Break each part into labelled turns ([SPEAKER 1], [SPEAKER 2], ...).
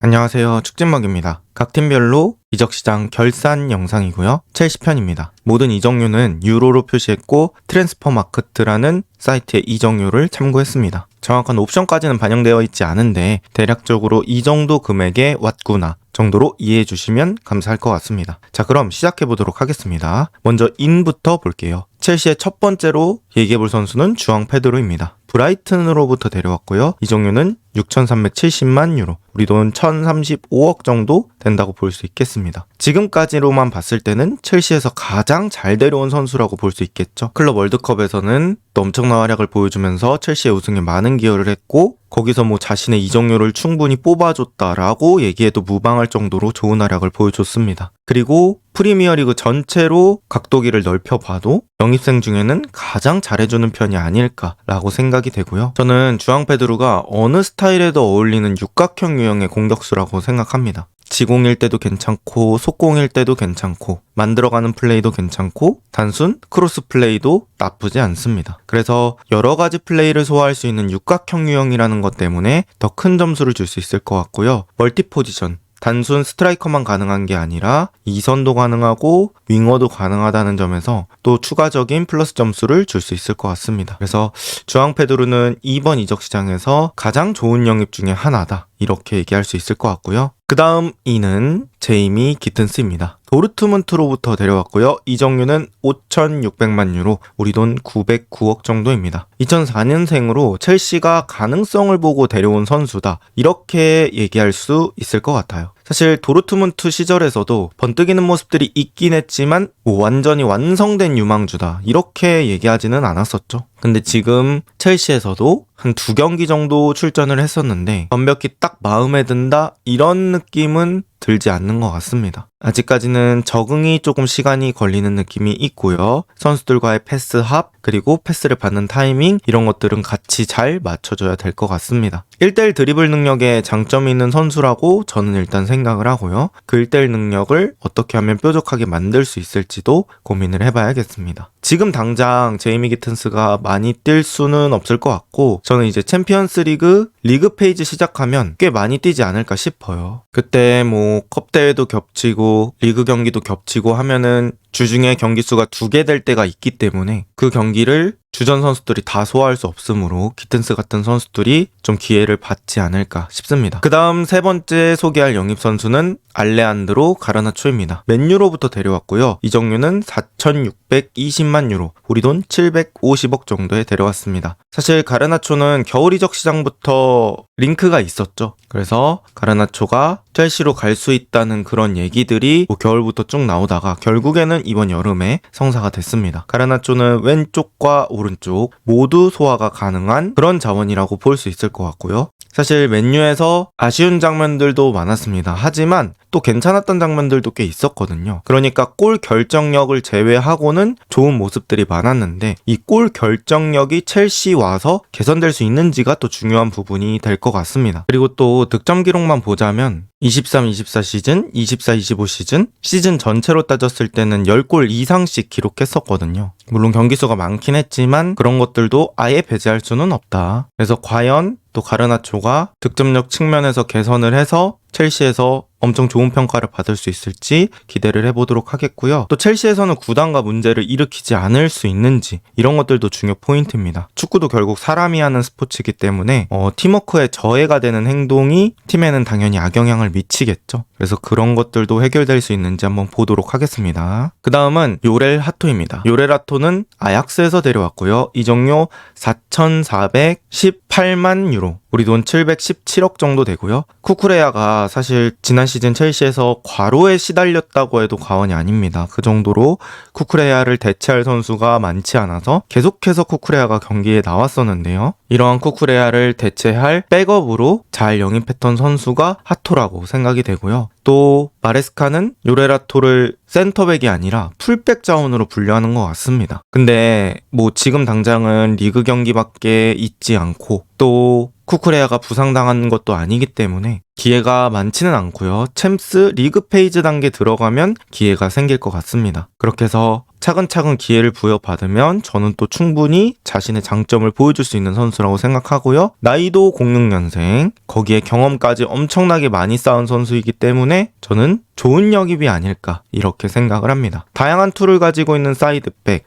[SPEAKER 1] 안녕하세요. 축진먹입니다. 각 팀별로 이적시장 결산 영상이고요. 첼시 편입니다. 모든 이적료는 유로로 표시했고 트랜스퍼마크트라는 사이트의 이적료를 참고했습니다. 정확한 옵션까지는 반영되어 있지 않은데 대략적으로 이 정도 금액에 왔구나 정도로 이해해 주시면 감사할 것 같습니다. 자, 그럼 시작해 보도록 하겠습니다. 먼저 인부터 볼게요. 첼시의 첫 번째로 얘기해 볼 선수는 주앙 페드로입니다. 브라이튼으로부터 데려왔고요. 이적료는 6,370만 유로, 우리 돈 1,035억 정도 된다고 볼 수 있겠습니다. 지금까지로만 봤을 때는 첼시에서 가장 잘 데려온 선수라고 볼 수 있겠죠. 클럽 월드컵에서는 또 엄청난 활약을 보여주면서 첼시의 우승에 많은 기여를 했고, 거기서 뭐 자신의 이적료를 충분히 뽑아줬다라고 얘기해도 무방할 정도로 좋은 활약을 보여줬습니다. 그리고 프리미어리그 전체로 각도기를 넓혀봐도 영입생 중에는 가장 잘해주는 편이 아닐까라고 생각이 되고요. 저는 주앙 페드로가 어느 스타일에도 어울리는 육각형 유형의 공격수라고 생각합니다. 지공일 때도 괜찮고 속공일 때도 괜찮고 만들어가는 플레이도 괜찮고 단순 크로스 플레이도 나쁘지 않습니다. 그래서 여러 가지 플레이를 소화할 수 있는 육각형 유형이라는 것 때문에 더 큰 점수를 줄 수 있을 것 같고요. 멀티 포지션, 단순 스트라이커만 가능한 게 아니라 2선도 가능하고 윙어도 가능하다는 점에서 또 추가적인 플러스 점수를 줄 수 있을 것 같습니다. 그래서 주앙 페드로는 이번 이적 시장에서 가장 좋은 영입 중에 하나다, 이렇게 얘기할 수 있을 것 같고요. 그 다음 이는 제이미 기튼스입니다. 도르트문트로부터 데려왔고요. 이적료는 5,600만 유로, 우리 돈 909억 정도입니다. 2004년생으로 첼시가 가능성을 보고 데려온 선수다, 이렇게 얘기할 수 있을 것 같아요. 사실 도르트문트 시절에서도 번뜩이는 모습들이 있긴 했지만 완전히 완성된 유망주다, 이렇게 얘기하지는 않았었죠. 근데 지금 첼시에서도 한 2경기 정도 출전을 했었는데 완벽히 딱 마음에 든다, 이런 느낌은 들지 않는 것 같습니다. 아직까지는 적응이 조금 시간이 걸리는 느낌이 있고요. 선수들과의 패스 합, 그리고 패스를 받는 타이밍, 이런 것들은 같이 잘 맞춰줘야 될 것 같습니다. 1대1 드리블 능력에 장점이 있는 선수라고 저는 일단 생각을 하고요. 그 1대1 능력을 어떻게 하면 뾰족하게 만들 수 있을지도 고민을 해봐야겠습니다. 지금 당장 제이미 기튼스가 많이 뛸 수는 없을 것 같고, 저는 이제 챔피언스 리그 페이지 시작하면 꽤 많이 뛰지 않을까 싶어요. 그때 뭐 컵대회도 겹치고 리그 경기도 겹치고 하면은 주중에 경기 수가 2개 될 때가 있기 때문에 그 경기를 주전 선수들이 다 소화할 수 없으므로 기튼스 같은 선수들이 좀 기회를 받지 않을까 싶습니다. 그 다음 세 번째 소개할 영입 선수는 알레한드로 가르나초입니다. 맨유로부터 데려왔고요. 이적료는 4,620만 유로, 우리 돈 750억 정도에 데려왔습니다. 사실 가르나초는 겨울 이적 시장부터 링크가 있었죠. 그래서 가르나초가 첼시로 갈 수 있다는 그런 얘기들이 겨울부터 쭉 나오다가 결국에는 이번 여름에 성사가 됐습니다. 가르나초는 왼쪽과 오른쪽 모두 소화가 가능한 그런 자원이라고 볼 수 있을 것 같고요. 사실 맨유에서 아쉬운 장면들도 많았습니다. 하지만 또 괜찮았던 장면들도 꽤 있었거든요. 그러니까 골 결정력을 제외하고는 좋은 모습들이 많았는데 이 골 결정력이 첼시 와서 개선될 수 있는지가 또 중요한 부분이 될 것 같습니다. 그리고 또 득점 기록만 보자면 23-24 시즌, 24-25 시즌 전체로 따졌을 때는 10골 이상씩 기록했었거든요. 물론 경기수가 많긴 했지만 그런 것들도 아예 배제할 수는 없다. 그래서 과연 또 가르나초가 득점력 측면에서 개선을 해서 첼시에서 엄청 좋은 평가를 받을 수 있을지 기대를 해보도록 하겠고요. 또 첼시에서는 구단과 문제를 일으키지 않을 수 있는지, 이런 것들도 중요 포인트입니다. 축구도 결국 사람이 하는 스포츠이기 때문에 팀워크에 저해가 되는 행동이 팀에는 당연히 악영향을 미치겠죠. 그래서 그런 것들도 해결될 수 있는지 한번 보도록 하겠습니다. 그 다음은 요렐 하토입니다. 요렐 하토는 아약스에서 데려왔고요. 이적료 4,418만 유로, 우리 돈 717억 정도 되고요. 쿠쿠레야가 사실 지난 시즌 첼시에서 과로에 시달렸다고 해도 과언이 아닙니다. 그 정도로 쿠쿠레야를 대체할 선수가 많지 않아서 계속해서 쿠쿠레야가 경기에 나왔었는데요. 이러한 쿠쿠레야를 대체할 백업으로 잘 영입했던 선수가 하토라고 생각이 되고요. 또 마레스카는 요렐 하토를 센터백이 아니라 풀백 자원으로 분류하는 것 같습니다. 근데 뭐 지금 당장은 리그 경기밖에 있지 않고 또 쿠쿠레야가 부상당한 것도 아니기 때문에 기회가 많지는 않고요. 챔스 리그 페이지 단계 들어가면 기회가 생길 것 같습니다. 그렇게 해서 차근차근 기회를 부여받으면 저는 또 충분히 자신의 장점을 보여줄 수 있는 선수라고 생각하고요. 나이도 06년생, 거기에 경험까지 엄청나게 많이 쌓은 선수이기 때문에 저는 좋은 영입이 아닐까 이렇게 생각을 합니다. 다양한 툴을 가지고 있는 사이드백,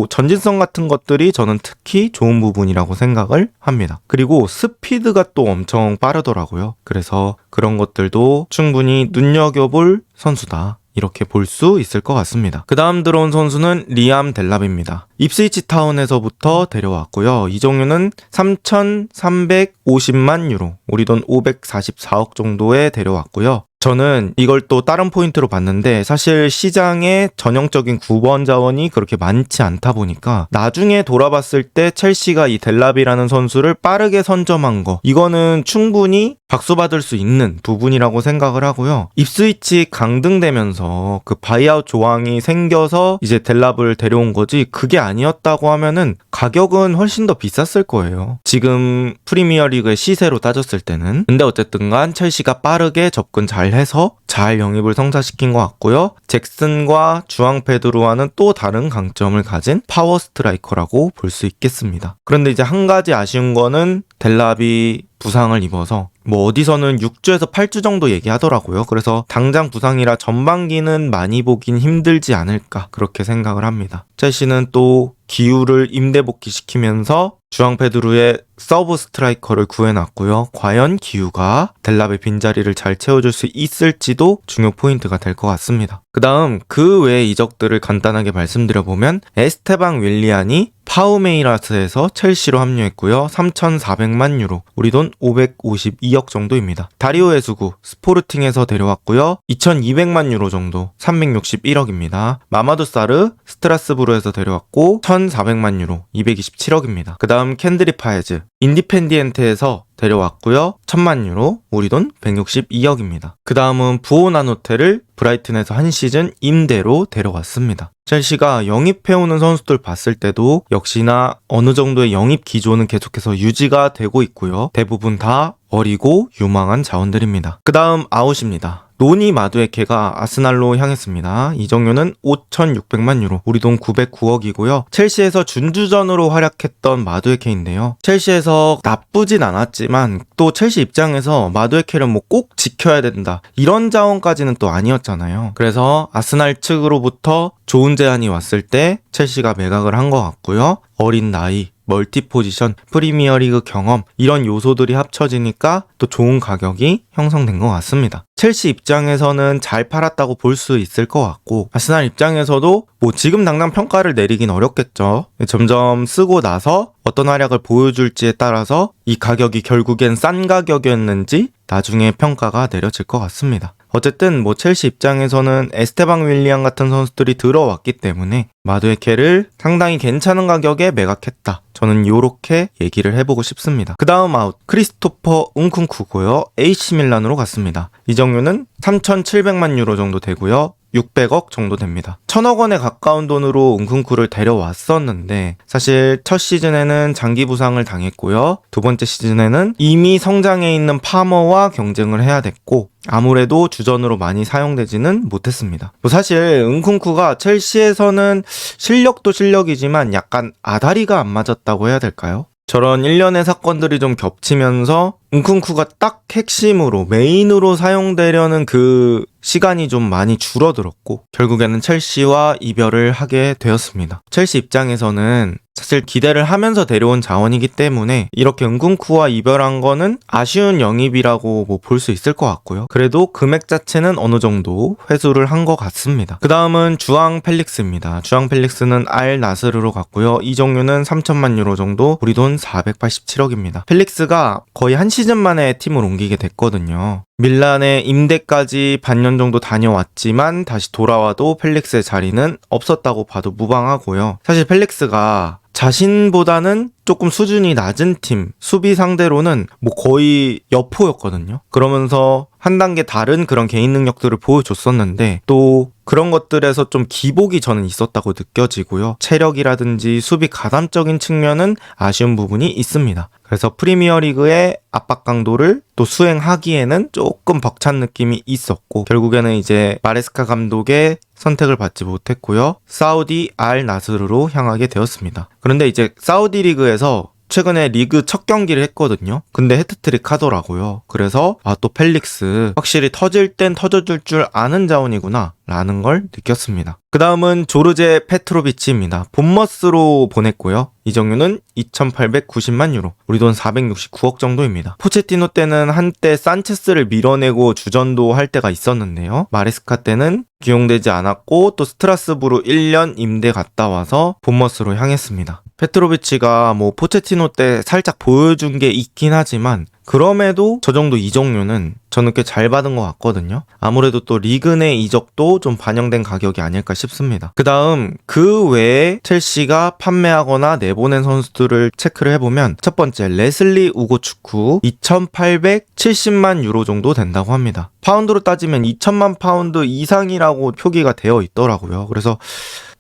[SPEAKER 1] 전진성 같은 것들이 저는 특히 좋은 부분이라고 생각을 합니다. 그리고 스피드가 또 엄청 빠르더라고요. 그래서 그런 것들도 충분히 눈여겨볼 선수다. 이렇게 볼 수 있을 것 같습니다. 그 다음 들어온 선수는 리암 델랍입니다. 입스위치 타운에서부터 데려왔고요. 이정유는 3,350만 유로, 우리 돈 544억 정도에 데려왔고요. 저는 이걸 또 다른 포인트로 봤는데 사실 시장에 전형적인 9번 자원이 그렇게 많지 않다 보니까 나중에 돌아봤을 때 첼시가 이 델랍이라는 선수를 빠르게 선점한 거, 이거는 충분히 박수 받을 수 있는 부분이라고 생각을 하고요. 입스위치 강등되면서 그 바이아웃 조항이 생겨서 이제 델랍을 데려온 거지, 그게 아니었다고 하면은 가격은 훨씬 더 비쌌을 거예요. 지금 프리미어리그의 시세로 따졌을 때는. 근데 어쨌든 간 첼시가 빠르게 접근 잘 해서 잘 영입을 성사시킨 것 같고요. 잭슨과 주앙 페드로와는 또 다른 강점을 가진 파워 스트라이커라고 볼 수 있겠습니다. 그런데 이제 한 가지 아쉬운 거는 델랍이 부상을 입어서 어디서는 6주에서 8주 정도 얘기하더라고요. 그래서 당장 부상이라 전반기는 많이 보긴 힘들지 않을까 그렇게 생각을 합니다. 첼시는 또 기우를 임대 복귀시키면서 주앙 페드루의 서브 스트라이커를 구해놨고요. 과연 기우가 델랍의 빈자리를 잘 채워줄 수 있을지도 중요 포인트가 될 것 같습니다. 그 다음 그 외의 이적들을 간단하게 말씀드려보면 에스테방 윌리안이 파우메이라스에서 첼시로 합류했고요. 3,400만 유로, 우리 돈 552억 정도입니다. 다리오 에수구 스포르팅에서 데려왔고요. 2,200만 유로 정도, 361억입니다. 마마두 사르 스트라스부르에서 데려왔고 1,400만 유로, 227억입니다. 그 다음 켄드리 파에즈 인디펜디엔테에서 데려왔고요. 1,000만 유로, 우리 돈 162억입니다. 그 다음은 부오나노테를 브라이튼에서 한 시즌 임대로 데려왔습니다. 첼시가 영입해오는 선수들 봤을 때도 역시나 어느 정도의 영입 기조는 계속해서 유지가 되고 있고요. 대부분 다 어리고 유망한 자원들입니다. 그 다음 아웃입니다. 노니 마두에케가 아스날로 향했습니다. 이정료는 5,600만 유로, 우리 돈 909억이고요. 첼시에서 준주전으로 활약했던 마두에케인데요. 첼시에서 나쁘진 않았지만 또 첼시 입장에서 마두에케를 꼭 지켜야 된다, 이런 자원까지는 또 아니었잖아요. 그래서 아스날 측으로부터 좋은 제안이 왔을 때 첼시가 매각을 한 것 같고요. 어린 나이, 멀티 포지션, 프리미어리그 경험, 이런 요소들이 합쳐지니까 또 좋은 가격이 형성된 것 같습니다. 첼시 입장에서는 잘 팔았다고 볼 수 있을 것 같고, 아스날 입장에서도 지금 당장 평가를 내리긴 어렵겠죠. 점점 쓰고 나서 어떤 활약을 보여줄지에 따라서 이 가격이 결국엔 싼 가격이었는지 나중에 평가가 내려질 것 같습니다. 어쨌든 첼시 입장에서는 에스테방 윌리안 같은 선수들이 들어왔기 때문에 마두에케를 상당히 괜찮은 가격에 매각했다, 저는 요렇게 얘기를 해보고 싶습니다. 그 다음 아웃 크리스토퍼 운쿤쿠고요. AC 밀란으로 갔습니다. 이정료는 3,700만 유로 정도 되고요. 600억 정도 됩니다. 1,000억 원에 가까운 돈으로 운쿤쿠를 데려왔었는데 사실 첫 시즌에는 장기 부상을 당했고요. 두 번째 시즌에는 이미 성장해 있는 파머와 경쟁을 해야 됐고 아무래도 주전으로 많이 사용되지는 못했습니다. 사실 은쿤쿠가 첼시에서는 실력도 실력이지만 약간 아다리가 안 맞았다고 해야 될까요? 저런 일련의 사건들이 좀 겹치면서 은쿤쿠가 딱 핵심으로 메인으로 사용되려는 그 시간이 좀 많이 줄어들었고 결국에는 첼시와 이별을 하게 되었습니다. 첼시 입장에서는 사실 기대를 하면서 데려온 자원이기 때문에 이렇게 은쿤쿠와 이별한 거는 아쉬운 영입이라고 볼 수 있을 것 같고요. 그래도 금액 자체는 어느 정도 회수를 한 것 같습니다. 그 다음은 주앙 펠릭스입니다. 주앙 펠릭스는 알 나스르로 갔고요. 이정료는 3천만 유로 정도, 우리 돈 487억입니다. 펠릭스가 거의 한 시즌 만에 팀을 옮기게 됐거든요. 밀란에 임대까지 반년 정도 다녀왔지만 다시 돌아와도 펠릭스의 자리는 없었다고 봐도 무방하고요. 사실 펠릭스가 자신보다는 조금 수준이 낮은 팀, 수비 상대로는 거의 여포였거든요. 그러면서 한 단계 다른 그런 개인 능력들을 보여줬었는데 또 그런 것들에서 좀 기복이 저는 있었다고 느껴지고요. 체력이라든지 수비 가담적인 측면은 아쉬운 부분이 있습니다. 그래서 프리미어리그의 압박 강도를 또 수행하기에는 조금 벅찬 느낌이 있었고 결국에는 이제 마레스카 감독의 선택을 받지 못했고요. 사우디 알 나스르로 향하게 되었습니다. 그런데 이제 사우디 리그에서 최근에 리그 첫 경기를 했거든요. 근데 해트트릭 하더라고요. 그래서 또 펠릭스 확실히 터질 땐 터져줄 줄 아는 자원이구나 라는 걸 느꼈습니다. 그 다음은 조르제 페트로비치입니다. 본머스로 보냈고요. 이적료는 2,890만 유로, 우리 돈 469억 정도입니다. 포체티노 때는 한때 산체스를 밀어내고 주전도 할 때가 있었는데요. 마레스카 때는 기용되지 않았고 또 스트라스부르 1년 임대 갔다 와서 본머스로 향했습니다. 페트로비치가 뭐 포체티노 때 살짝 보여준 게 있긴 하지만 그럼에도 저 정도 이적료는 저는 꽤 잘 받은 것 같거든요. 아무래도 또 리그 내 이적도 좀 반영된 가격이 아닐까 싶습니다. 그 다음 그 외에 첼시가 판매하거나 내보낸 선수들을 체크를 해보면 첫 번째 레슬리 우고축구 2,870만 유로 정도 된다고 합니다. 파운드로 따지면 2,000만 파운드 이상이라고 표기가 되어 있더라고요. 그래서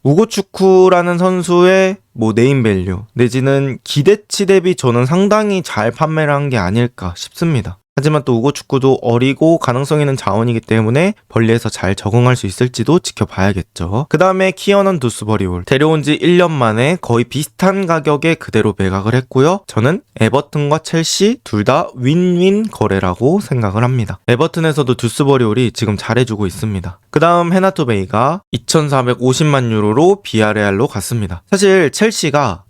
[SPEAKER 1] 우고축구라는 선수의 뭐 네임밸류 내지는 기대치 대비 저는 상당히 잘 판매를 한 게 아닐까 싶습니다. 하지만 또 우고축구도 어리고 가능성 있는 자원이기 때문에 벌리에서 잘 적응할 수 있을지도 지켜봐야겠죠. 그 다음에 키어넌 두스버리올 데려온 지 1년 만에 거의 비슷한 가격에 그대로 매각을 했고요. 저는 에버튼과 첼시 둘 다 윈윈 거래라고 생각을 합니다. 에버튼에서도 두스버리올이 지금 잘해주고 있습니다. 그 다음 헤나토 베이가 2,450만 유로로 비아레알로 갔습니다. 사실 첼시가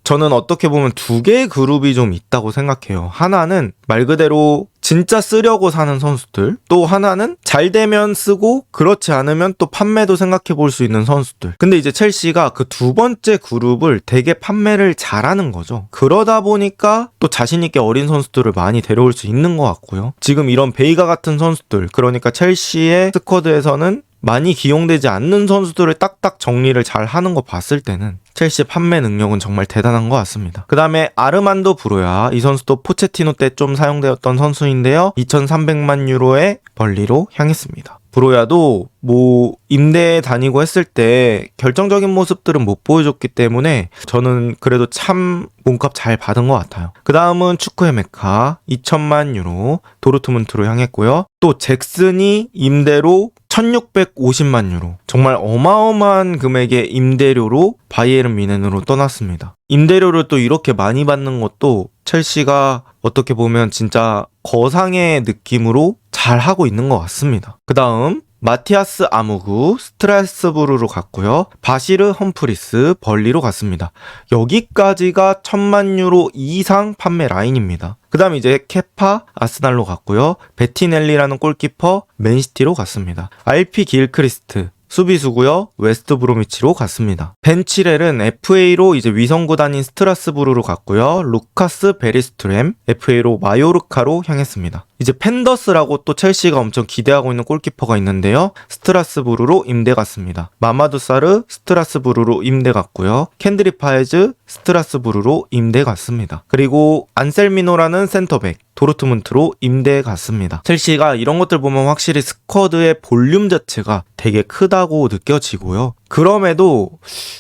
[SPEAKER 1] 저는 어떻게 보면 두 개의 그룹이 좀 있다고 생각해요. 하나는 말 그대로 진짜 쓰려고 사는 선수들, 또 하나는 잘 되면 쓰고 그렇지 않으면 또 판매도 생각해 볼 수 있는 선수들. 근데 이제 첼시가 그 두 번째 그룹을 되게 판매를 잘하는 거죠. 그러다 보니까 또 자신 있게 어린 선수들을 많이 데려올 수 있는 것 같고요. 지금 이런 베이가 같은 선수들, 그러니까 첼시의 스쿼드에서는 많이 기용되지 않는 선수들을 딱딱 정리를 잘 하는 거 봤을 때는 첼시 판매 능력은 정말 대단한 것 같습니다. 그 다음에 아르만도 브로야, 이 선수도 포체티노 때 좀 사용되었던 선수인데요. 2,300만 유로의 벌리로 향했습니다. 브로야도 뭐 임대 다니고 했을 때 결정적인 모습들은 못 보여줬기 때문에 저는 그래도 참 몸값 잘 받은 것 같아요. 그 다음은 축구의 메카 2,000만 유로 도르트문트로 향했고요. 또 잭슨이 임대로 1,650만 유로, 정말 어마어마한 금액의 임대료로 바이에른 뮌헨으로 떠났습니다. 임대료를 또 이렇게 많이 받는 것도 첼시가 어떻게 보면 진짜 거상의 느낌으로 잘 하고 있는 것 같습니다. 그 다음 마티아스 아무구 스트라스부르로 갔고요. 바시르 험프리스 벌리로 갔습니다. 여기까지가 1,000만 유로 이상 판매 라인입니다. 그 다음 이제 케파 아스날로 갔고요. 베티넬리라는 골키퍼 맨시티로 갔습니다. RP 길크리스트 수비수고요. 웨스트 브로미치로 갔습니다. 벤치렐은 FA로 이제 위성구단인 스트라스부르로 갔고요. 루카스 베리스트램 FA로 마요르카로 향했습니다. 이제 펜더스라고 또 첼시가 엄청 기대하고 있는 골키퍼가 있는데요. 스트라스부르로 임대 갔습니다. 마마두 사르 스트라스부르로 임대 갔고요. 켄드리 파에즈 스트라스부르로 임대 갔습니다. 그리고 안셀미노라는 센터백 도르트문트로 임대 갔습니다. 첼시가 이런 것들 보면 확실히 스쿼드의 볼륨 자체가 되게 크다고 느껴지고요. 그럼에도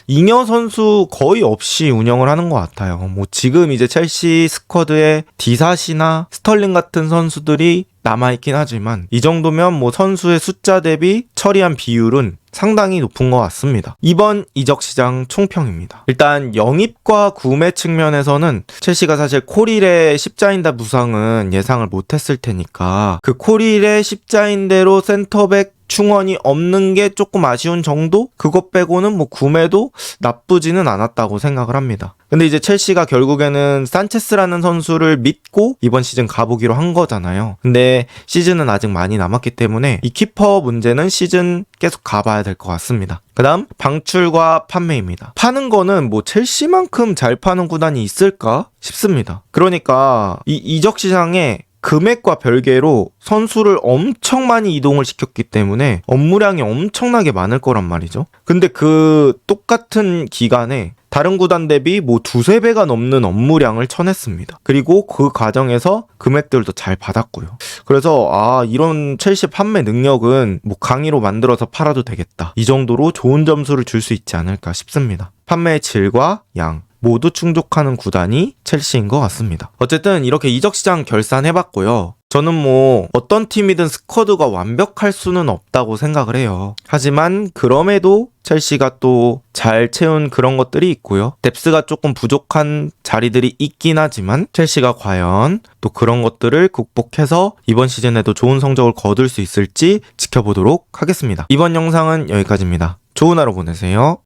[SPEAKER 1] 잉여 선수 거의 없이 운영을 하는 것 같아요. 뭐 지금 이제 첼시 스쿼드에 디사시나 스털링 같은 선수들이 남아있긴 하지만 이 정도면 뭐 선수의 숫자 대비 처리한 비율은 상당히 높은 것 같습니다. 이번 이적시장 총평입니다. 일단 영입과 구매 측면에서는 첼시가 사실 코릴의 십자인대 부상은 예상을 못했을 테니까 그 코릴의 십자인대로 센터백 충원이 없는 게 조금 아쉬운 정도? 그것 빼고는 뭐 구매도 나쁘지는 않았다고 생각을 합니다. 근데 이제 첼시가 결국에는 산체스라는 선수를 믿고 이번 시즌 가보기로 한 거잖아요. 근데 시즌은 아직 많이 남았기 때문에 이 키퍼 문제는 시즌 계속 가봐야 될 것 같습니다. 그 다음 방출과 판매입니다. 파는 거는 뭐 첼시만큼 잘 파는 구단이 있을까 싶습니다. 그러니까 이 이적 시장에 금액과 별개로 선수를 엄청 많이 이동을 시켰기 때문에 업무량이 엄청나게 많을 거란 말이죠. 근데 그 똑같은 기간에 다른 구단 대비 뭐 두세 배가 넘는 업무량을 쳐냈습니다. 그리고 그 과정에서 금액들도 잘 받았고요. 그래서 이런 첼시 판매 능력은 뭐 강의로 만들어서 팔아도 되겠다. 이 정도로 좋은 점수를 줄 수 있지 않을까 싶습니다. 판매의 질과 양. 모두 충족하는 구단이 첼시인 것 같습니다. 어쨌든 이렇게 이적 시장 결산해봤고요. 저는 뭐 어떤 팀이든 스쿼드가 완벽할 수는 없다고 생각을 해요. 하지만 그럼에도 첼시가 또 잘 채운 그런 것들이 있고요. 뎁스가 조금 부족한 자리들이 있긴 하지만 첼시가 과연 또 그런 것들을 극복해서 이번 시즌에도 좋은 성적을 거둘 수 있을지 지켜보도록 하겠습니다. 이번 영상은 여기까지입니다. 좋은 하루 보내세요.